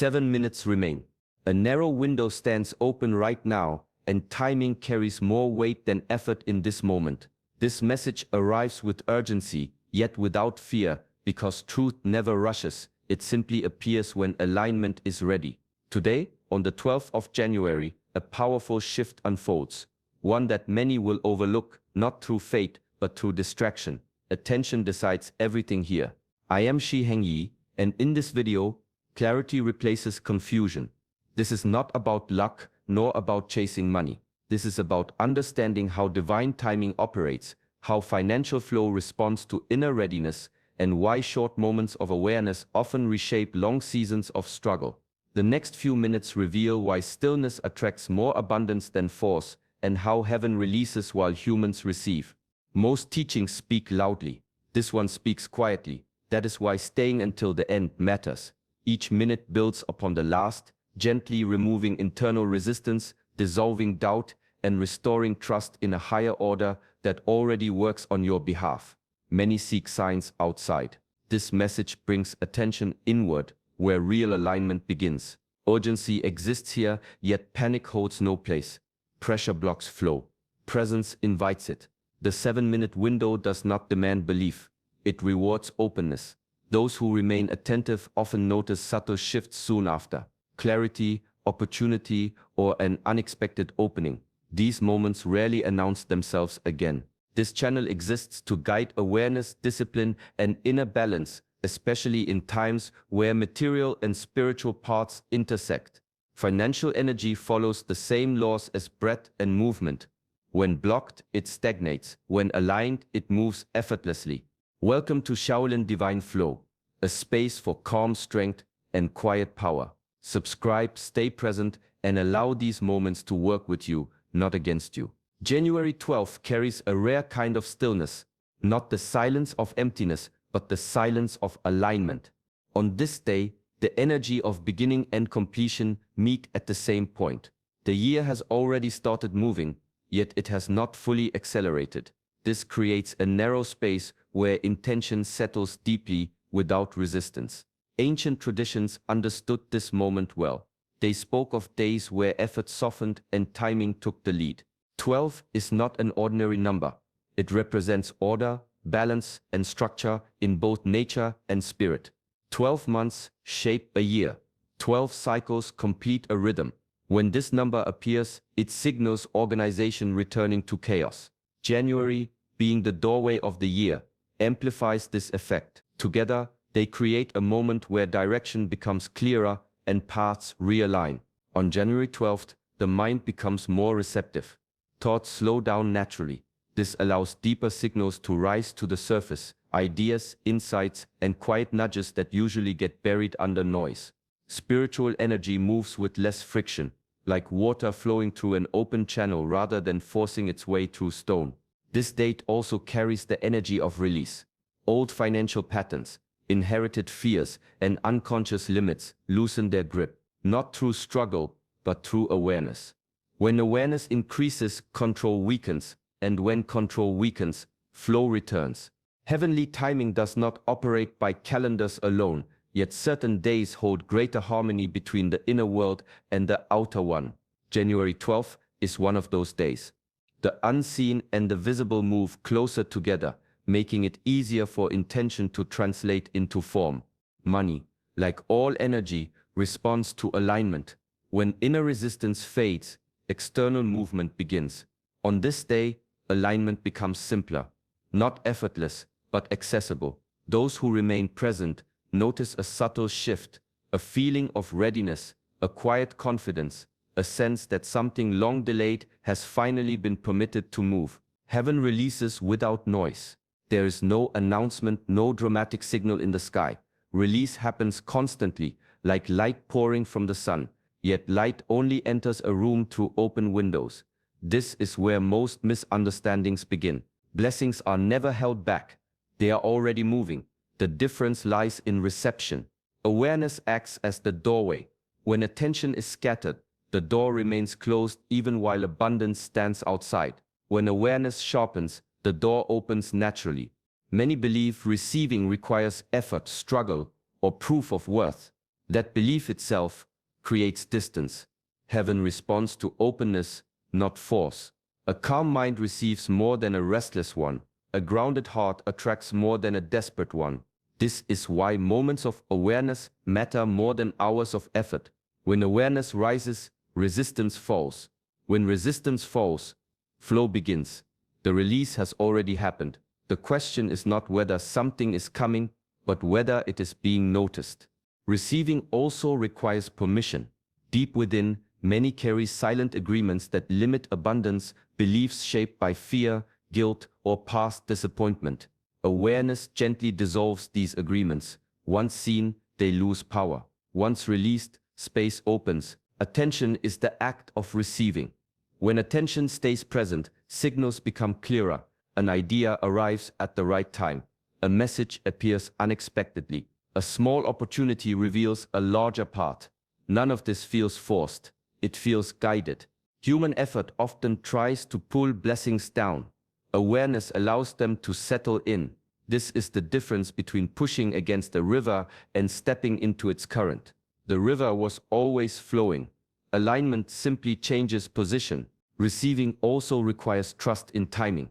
7 minutes remain. A narrow window stands open right now, and timing carries more weight than effort in this moment. This message arrives with urgency, yet without fear, because truth never rushes, it simply appears when alignment is ready. Today, on the 12th of January, a powerful shift unfolds, one that many will overlook, not through fate, but through distraction. Attention decides everything here. I am Shi Hengyi, and in this video, clarity replaces confusion. This is not about luck, nor about chasing money. This is about understanding how divine timing operates, how financial flow responds to inner readiness, and why short moments of awareness often reshape long seasons of struggle. The next few minutes reveal why stillness attracts more abundance than force, and how heaven releases while humans receive. Most teachings speak loudly. This one speaks quietly. That is why staying until the end matters. Each minute builds upon the last, gently removing internal resistance, dissolving doubt, and restoring trust in a higher order that already works on your behalf. Many seek signs outside. This message brings attention inward, where real alignment begins. Urgency exists here, yet panic holds no place. Pressure blocks flow. Presence invites it. The 7-minute window does not demand belief. It rewards openness. Those who remain attentive often notice subtle shifts soon after. Clarity, opportunity, or an unexpected opening. These moments rarely announce themselves again. This channel exists to guide awareness, discipline, and inner balance, especially in times where material and spiritual paths intersect. Financial energy follows the same laws as breath and movement. When blocked, it stagnates. When aligned, it moves effortlessly. Welcome to Shaolin Divine Flow, a space for calm strength and quiet power. Subscribe, stay present, and allow these moments to work with you, not against you. January 12th carries a rare kind of stillness, not the silence of emptiness, but the silence of alignment. On this day, the energy of beginning and completion meet at the same point. The year has already started moving, yet it has not fully accelerated. This creates a narrow space where intention settles deeply without resistance. Ancient traditions understood this moment well. They spoke of days where effort softened and timing took the lead. 12 is not an ordinary number. It represents order, balance, and structure in both nature and spirit. 12 months shape a year. 12 cycles complete a rhythm. When this number appears, it signals organization returning to chaos. January, being the doorway of the year, amplifies this effect. Together, they create a moment where direction becomes clearer and paths realign. On January 12th, the mind becomes more receptive. Thoughts slow down naturally. This allows deeper signals to rise to the surface, ideas, insights, and quiet nudges that usually get buried under noise. Spiritual energy moves with less friction, like water flowing through an open channel rather than forcing its way through stone. This date also carries the energy of release. Old financial patterns, inherited fears, and unconscious limits loosen their grip, not through struggle, but through awareness. When awareness increases, control weakens, and when control weakens, flow returns. Heavenly timing does not operate by calendars alone, yet certain days hold greater harmony between the inner world and the outer one. January 12th is one of those days. The unseen and the visible move closer together, making it easier for intention to translate into form. Money, like all energy, responds to alignment. When inner resistance fades, external movement begins. On this day, alignment becomes simpler, not effortless, but accessible. Those who remain present notice a subtle shift, a feeling of readiness, a quiet confidence, a sense that something long delayed has finally been permitted to move. Heaven releases without noise. There is no announcement, no dramatic signal in the sky. Release happens constantly, like light pouring from the sun. Yet light only enters a room through open windows. This is where most misunderstandings begin. Blessings are never held back. They are already moving. The difference lies in reception. Awareness acts as the doorway. When attention is scattered, the door remains closed even while abundance stands outside. When awareness sharpens, the door opens naturally. Many believe receiving requires effort, struggle, or proof of worth. That belief itself creates distance. Heaven responds to openness, not force. A calm mind receives more than a restless one. A grounded heart attracts more than a desperate one. This is why moments of awareness matter more than hours of effort. When awareness rises, resistance falls. When resistance falls, flow begins. The release has already happened. The question is not whether something is coming, but whether it is being noticed. Receiving also requires permission. Deep within, many carry silent agreements that limit abundance, beliefs shaped by fear, guilt, or past disappointment. Awareness gently dissolves these agreements. Once seen, they lose power. Once released, space opens. Attention is the act of receiving. When attention stays present, signals become clearer. An idea arrives at the right time. A message appears unexpectedly. A small opportunity reveals a larger path. None of this feels forced. It feels guided. Human effort often tries to pull blessings down. Awareness allows them to settle in. This is the difference between pushing against a river and stepping into its current. The river was always flowing. Alignment simply changes position. Receiving also requires trust in timing.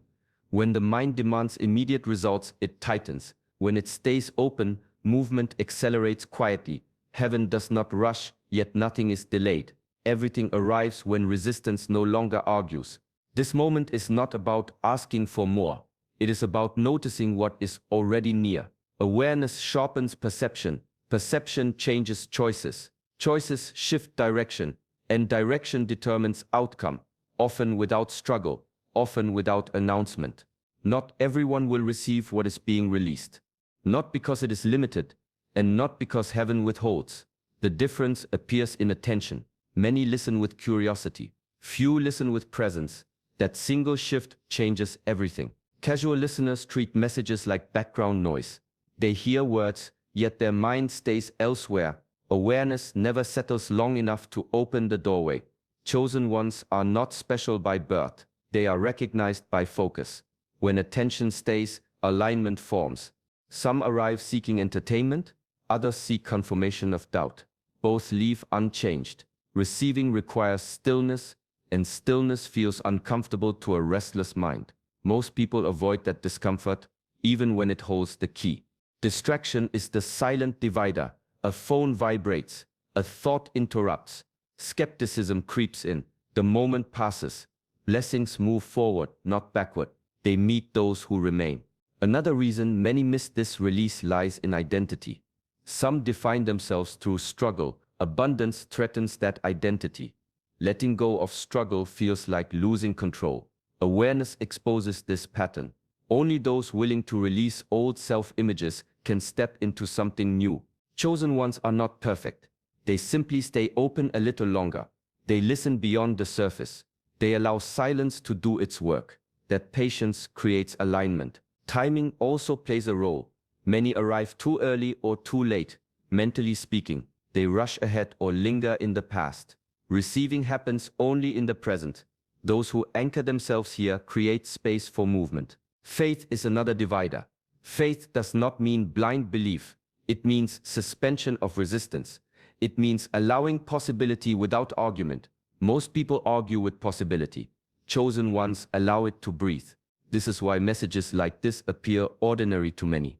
When the mind demands immediate results, it tightens. When it stays open, movement accelerates quietly. Heaven does not rush, yet nothing is delayed. Everything arrives when resistance no longer argues. This moment is not about asking for more. It is about noticing what is already near. Awareness sharpens perception. Perception changes choices. Choices shift direction, and direction determines outcome, often without struggle, often without announcement. Not everyone will receive what is being released. Not because it is limited, and not because heaven withholds. The difference appears in attention. Many listen with curiosity. Few listen with presence. That single shift changes everything. Casual listeners treat messages like background noise. They hear words, yet their mind stays elsewhere. Awareness never settles long enough to open the doorway. Chosen ones are not special by birth. They are recognized by focus. When attention stays, alignment forms. Some arrive seeking entertainment, others seek confirmation of doubt. Both leave unchanged. Receiving requires stillness, and stillness feels uncomfortable to a restless mind. Most people avoid that discomfort, even when it holds the key. Distraction is the silent divider. A phone vibrates. A thought interrupts. Skepticism creeps in. The moment passes. Blessings move forward, not backward. They meet those who remain. Another reason many miss this release lies in identity. Some define themselves through struggle. Abundance threatens that identity. Letting go of struggle feels like losing control. Awareness exposes this pattern. Only those willing to release old self-images can step into something new. Chosen ones are not perfect. They simply stay open a little longer. They listen beyond the surface. They allow silence to do its work. That patience creates alignment. Timing also plays a role. Many arrive too early or too late. Mentally speaking, they rush ahead or linger in the past. Receiving happens only in the present. Those who anchor themselves here create space for movement. Faith is another divider. Faith does not mean blind belief. It means suspension of resistance. It means allowing possibility without argument. Most people argue with possibility. Chosen ones allow it to breathe. This is why messages like this appear ordinary to many.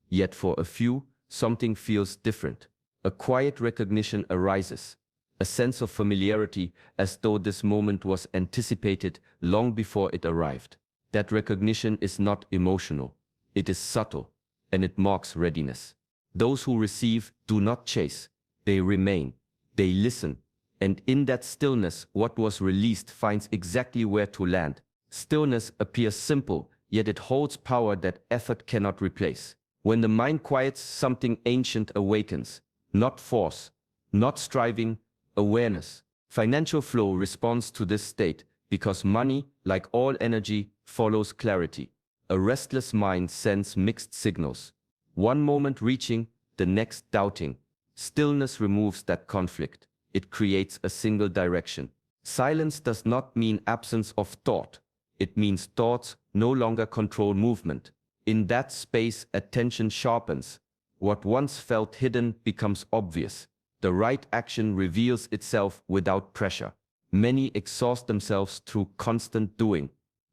Yet for a few, something feels different. A quiet recognition arises. A sense of familiarity, as though this moment was anticipated long before it arrived. That recognition is not emotional. It is subtle, and it marks readiness. Those who receive do not chase. They remain. They listen. And in that stillness, what was released finds exactly where to land. Stillness appears simple, yet it holds power that effort cannot replace. When the mind quiets, something ancient awakens. Not force, not striving, awareness. Financial flow responds to this state because money, like all energy, follows clarity. A restless mind sends mixed signals. One moment reaching, the next doubting. Stillness removes that conflict. It creates a single direction. Silence does not mean absence of thought. It means thoughts no longer control movement. In that space, attention sharpens. What once felt hidden becomes obvious. The right action reveals itself without pressure. Many exhaust themselves through constant doing.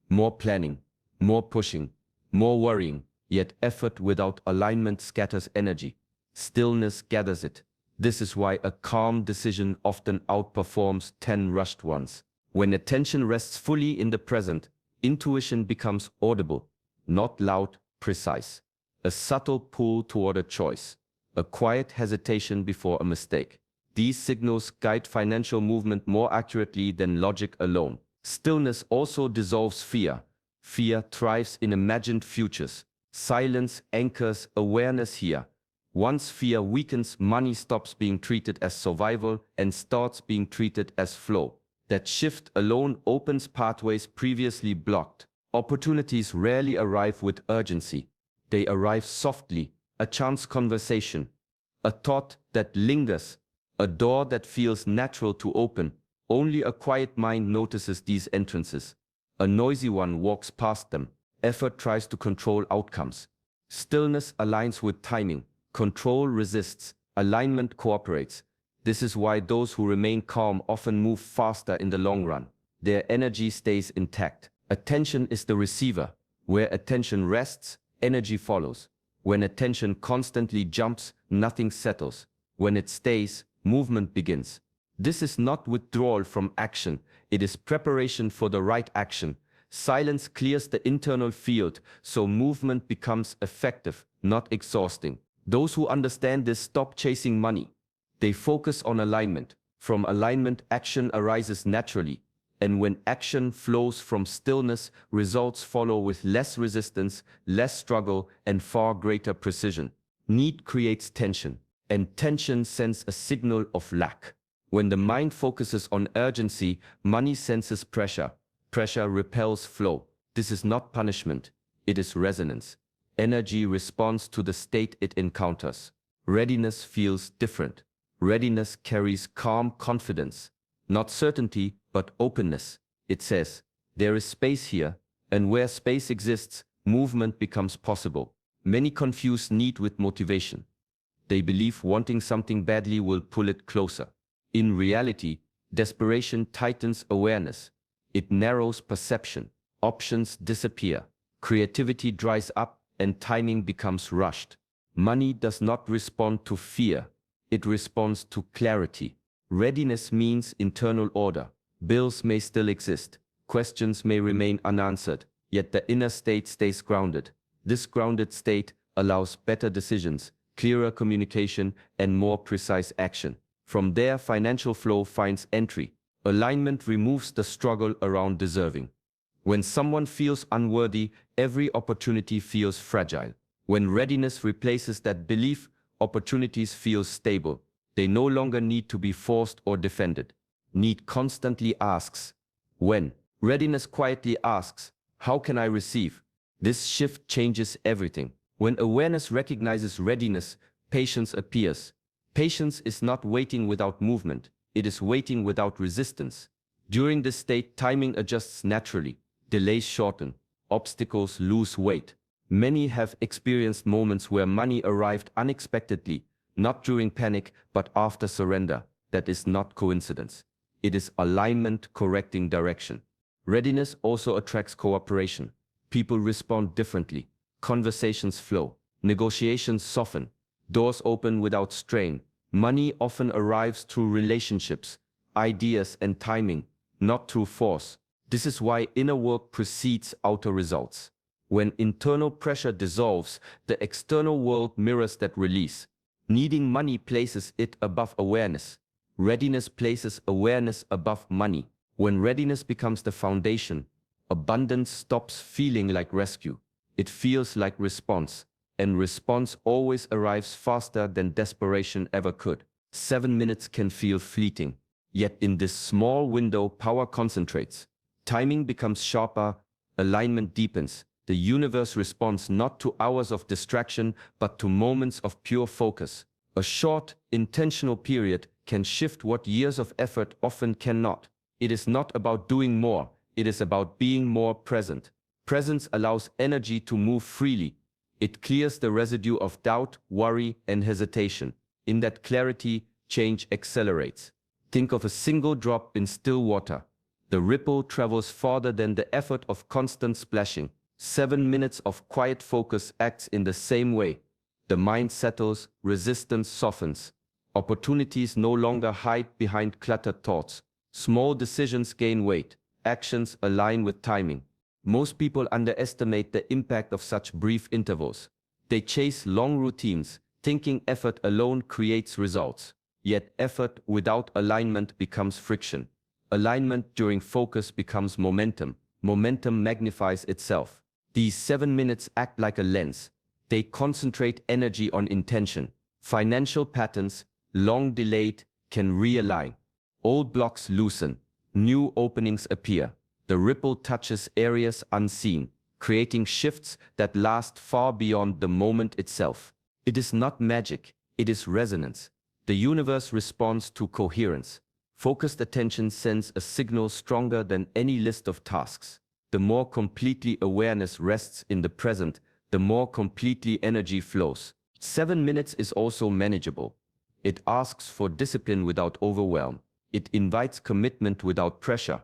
More planning, more pushing, more worrying, yet effort without alignment scatters energy. Stillness gathers it. This is why a calm decision often outperforms 10 rushed ones. When attention rests fully in the present, intuition becomes audible, not loud, precise. A subtle pull toward a choice, a quiet hesitation before a mistake. These signals guide financial movement more accurately than logic alone. Stillness also dissolves fear. Fear thrives in imagined futures. Silence anchors awareness here. Once fear weakens, money stops being treated as survival and starts being treated as flow. That shift alone opens pathways previously blocked. Opportunities rarely arrive with urgency. They arrive softly, a chance conversation, a thought that lingers, a door that feels natural to open. Only a quiet mind notices these entrances. A noisy one walks past them. Effort tries to control outcomes. Stillness aligns with timing. Control resists. Alignment cooperates. This is why those who remain calm often move faster in the long run. Their energy stays intact. Attention is the receiver. Where attention rests, energy follows. When attention constantly jumps, nothing settles. When it stays, movement begins. This is not withdrawal from action. It is preparation for the right action. Silence clears the internal field, so movement becomes effective, not exhausting. Those who understand this stop chasing money. They focus on alignment. From alignment, action arises naturally. And when action flows from stillness, results follow with less resistance, less struggle, and far greater precision. Need creates tension, and tension sends a signal of lack. When the mind focuses on urgency, money senses pressure. Pressure repels flow. This is not punishment, it is resonance. Energy responds to the state it encounters. Readiness feels different. Readiness carries calm confidence, not certainty, but openness. It says, there is space here, and where space exists, movement becomes possible. Many confuse need with motivation. They believe wanting something badly will pull it closer. In reality, desperation tightens awareness. It narrows perception. Options disappear. Creativity dries up, and timing becomes rushed. Money does not respond to fear. It responds to clarity. Readiness means internal order. Bills may still exist. Questions may remain unanswered, yet the inner state stays grounded. This grounded state allows better decisions, clearer communication, and more precise action. From there, financial flow finds entry. Alignment removes the struggle around deserving. When someone feels unworthy, every opportunity feels fragile. When readiness replaces that belief, opportunities feel stable. They no longer need to be forced or defended. Need constantly asks, when? Readiness quietly asks, how can I receive? This shift changes everything. When awareness recognizes readiness, patience appears. Patience is not waiting without movement. It is waiting without resistance. During this state, timing adjusts naturally. Delays shorten. Obstacles lose weight. Many have experienced moments where money arrived unexpectedly, not during panic, but after surrender. That is not coincidence. It is alignment correcting direction. Readiness also attracts cooperation. People respond differently. Conversations flow. Negotiations soften. Doors open without strain. Money often arrives through relationships, ideas, and timing, not through force. This is why inner work precedes outer results. When internal pressure dissolves, the external world mirrors that release. Needing money places it above awareness. Readiness places awareness above money. When readiness becomes the foundation, abundance stops feeling like rescue. It feels like response. And response always arrives faster than desperation ever could. 7 minutes can feel fleeting. Yet in this small window, power concentrates. Timing becomes sharper, alignment deepens. The universe responds not to hours of distraction, but to moments of pure focus. A short, intentional period can shift what years of effort often cannot. It is not about doing more, it is about being more present. Presence allows energy to move freely. It clears the residue of doubt, worry, and hesitation. In that clarity, change accelerates. Think of a single drop in still water. The ripple travels farther than the effort of constant splashing. 7 minutes of quiet focus acts in the same way. The mind settles, resistance softens. Opportunities no longer hide behind cluttered thoughts. Small decisions gain weight. Actions align with timing. Most people underestimate the impact of such brief intervals. They chase long routines, thinking effort alone creates results. Yet effort without alignment becomes friction. Alignment during focus becomes momentum. Momentum magnifies itself. These 7 minutes act like a lens. They concentrate energy on intention. Financial patterns, long delayed, can realign. Old blocks loosen. New openings appear. The ripple touches areas unseen, creating shifts that last far beyond the moment itself. It is not magic, it is resonance. The universe responds to coherence. Focused attention sends a signal stronger than any list of tasks. The more completely awareness rests in the present, the more completely energy flows. 7 minutes is also manageable. It asks for discipline without overwhelm. It invites commitment without pressure.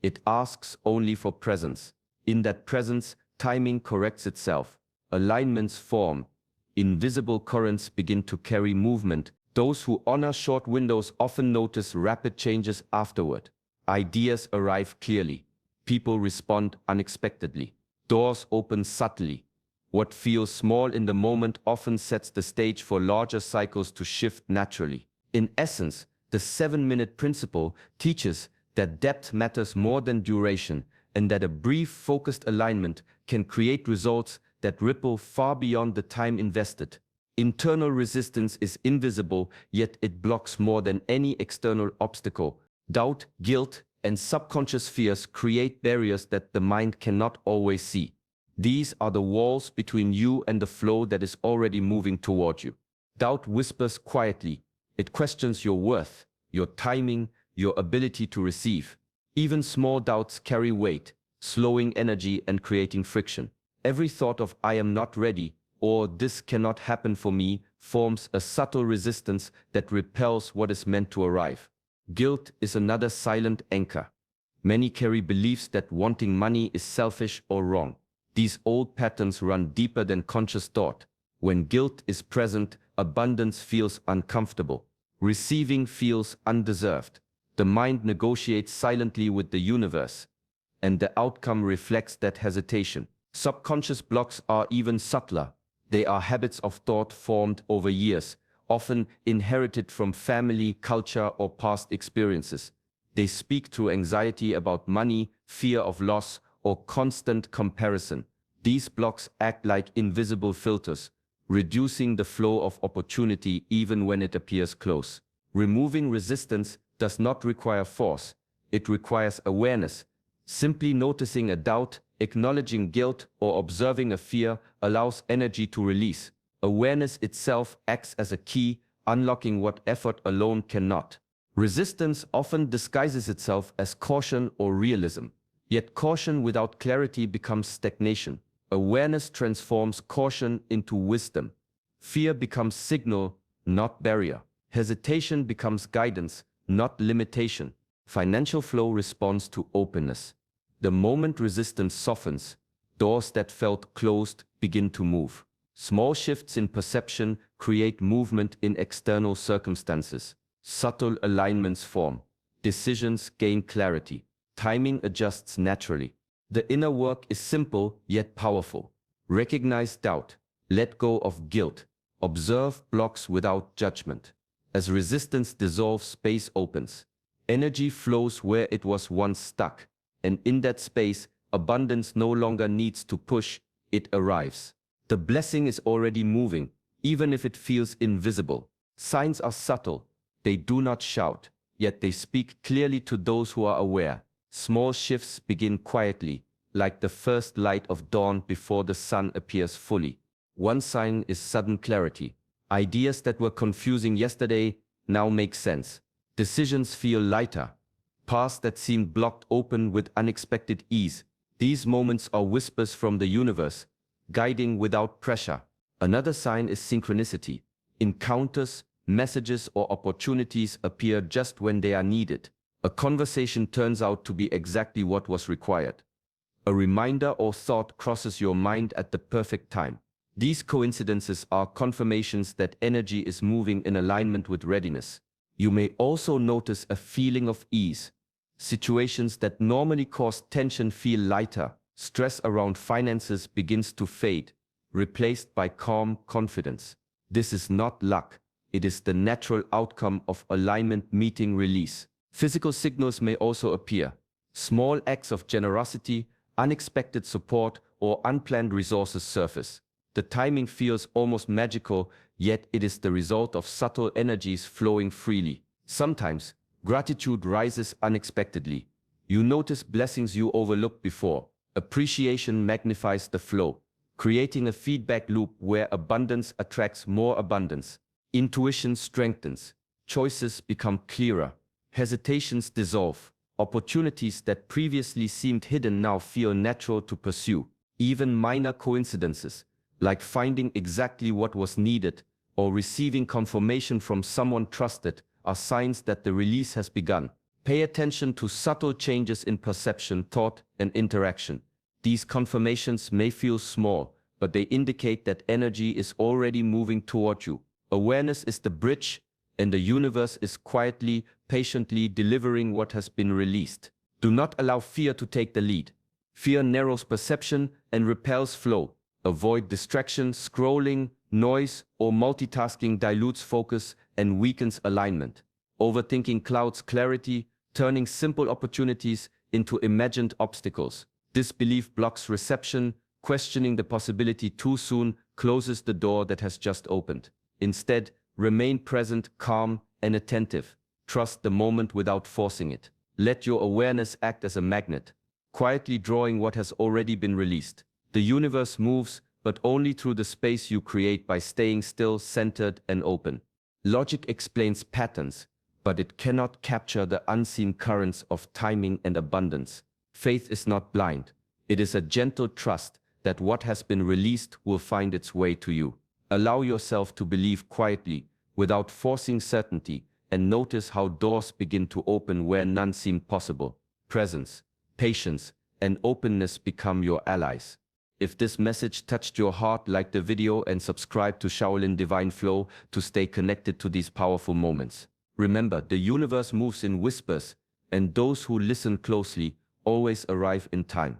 It asks only for presence. In that presence, timing corrects itself. Alignments form. Invisible currents begin to carry movement. Those who honor short windows often notice rapid changes afterward. Ideas arrive clearly. People respond unexpectedly. Doors open subtly. What feels small in the moment often sets the stage for larger cycles to shift naturally. In essence, the 7-minute principle teaches that depth matters more than duration, and that a brief, focused alignment can create results that ripple far beyond the time invested. Internal resistance is invisible, yet it blocks more than any external obstacle. Doubt, guilt, and subconscious fears create barriers that the mind cannot always see. These are the walls between you and the flow that is already moving toward you. Doubt whispers quietly. It questions your worth, your timing, your ability to receive. Even small doubts carry weight, slowing energy and creating friction. Every thought of "I am not ready" or "this cannot happen for me" forms a subtle resistance that repels what is meant to arrive. Guilt is another silent anchor. Many carry beliefs that wanting money is selfish or wrong. These old patterns run deeper than conscious thought. When guilt is present, abundance feels uncomfortable. Receiving feels undeserved. The mind negotiates silently with the universe, and the outcome reflects that hesitation. Subconscious blocks are even subtler. They are habits of thought formed over years, often inherited from family, culture, or past experiences. They speak through anxiety about money, fear of loss, or constant comparison. These blocks act like invisible filters, reducing the flow of opportunity even when it appears close. Removing resistance does not require force. It requires awareness. Simply noticing a doubt, acknowledging guilt, or observing a fear allows energy to release. Awareness itself acts as a key, unlocking what effort alone cannot. Resistance often disguises itself as caution or realism. Yet caution without clarity becomes stagnation. Awareness transforms caution into wisdom. Fear becomes signal, not barrier. Hesitation becomes guidance, not limitation. Financial flow responds to openness. The moment resistance softens, doors that felt closed begin to move. Small shifts in perception create movement in external circumstances. Subtle alignments form. Decisions gain clarity. Timing adjusts naturally. The inner work is simple yet powerful. Recognize doubt. Let go of guilt. Observe blocks without judgment. As resistance dissolves, space opens. Energy flows where it was once stuck, and in that space, abundance no longer needs to push, it arrives. The blessing is already moving, even if it feels invisible. Signs are subtle. They do not shout, yet they speak clearly to those who are aware. Small shifts begin quietly, like the first light of dawn before the sun appears fully. One sign is sudden clarity. Ideas that were confusing yesterday now make sense. Decisions feel lighter. Paths that seemed blocked open with unexpected ease. These moments are whispers from the universe, guiding without pressure. Another sign is synchronicity. Encounters, Messages or opportunities appear just when they are needed. A conversation turns out to be exactly what was required. A reminder or thought crosses your mind at the perfect time. These coincidences are confirmations that energy is moving in alignment with readiness. You may also notice a feeling of ease. Situations that normally cause tension feel lighter. Stress around finances begins to fade, replaced by calm confidence. This is not luck. It is the natural outcome of alignment meeting release. Physical signals may also appear. Small acts of generosity, unexpected support, or unplanned resources surface. The timing feels almost magical, yet it is the result of subtle energies flowing freely. Sometimes, gratitude rises unexpectedly. You notice blessings you overlooked before. Appreciation magnifies the flow, creating a feedback loop where abundance attracts more abundance. Intuition strengthens. Choices become clearer. Hesitations dissolve. Opportunities that previously seemed hidden now feel natural to pursue. Even minor coincidences, like finding exactly what was needed or receiving confirmation from someone trusted, are signs that the release has begun. Pay attention to subtle changes in perception, thought, and interaction. These confirmations may feel small, but they indicate that energy is already moving toward you. Awareness is the bridge, and the universe is quietly, patiently delivering what has been released. Do not allow fear to take the lead. Fear narrows perception and repels flow. Avoid distraction, scrolling, noise, or multitasking dilutes focus and weakens alignment. Overthinking clouds clarity, turning simple opportunities into imagined obstacles. Disbelief blocks reception, questioning the possibility too soon closes the door that has just opened. Instead, remain present, calm, and attentive. Trust the moment without forcing it. Let your awareness act as a magnet, quietly drawing what has already been released. The universe moves, but only through the space you create by staying still, centered, and open. Logic explains patterns, but it cannot capture the unseen currents of timing and abundance. Faith is not blind. It is a gentle trust that what has been released will find its way to you. Allow yourself to believe quietly, without forcing certainty, and notice how doors begin to open where none seemed possible. Presence, patience, and openness become your allies. If this message touched your heart, like the video and subscribe to Shaolin Divine Flow to stay connected to these powerful moments. Remember, the universe moves in whispers, and those who listen closely always arrive in time.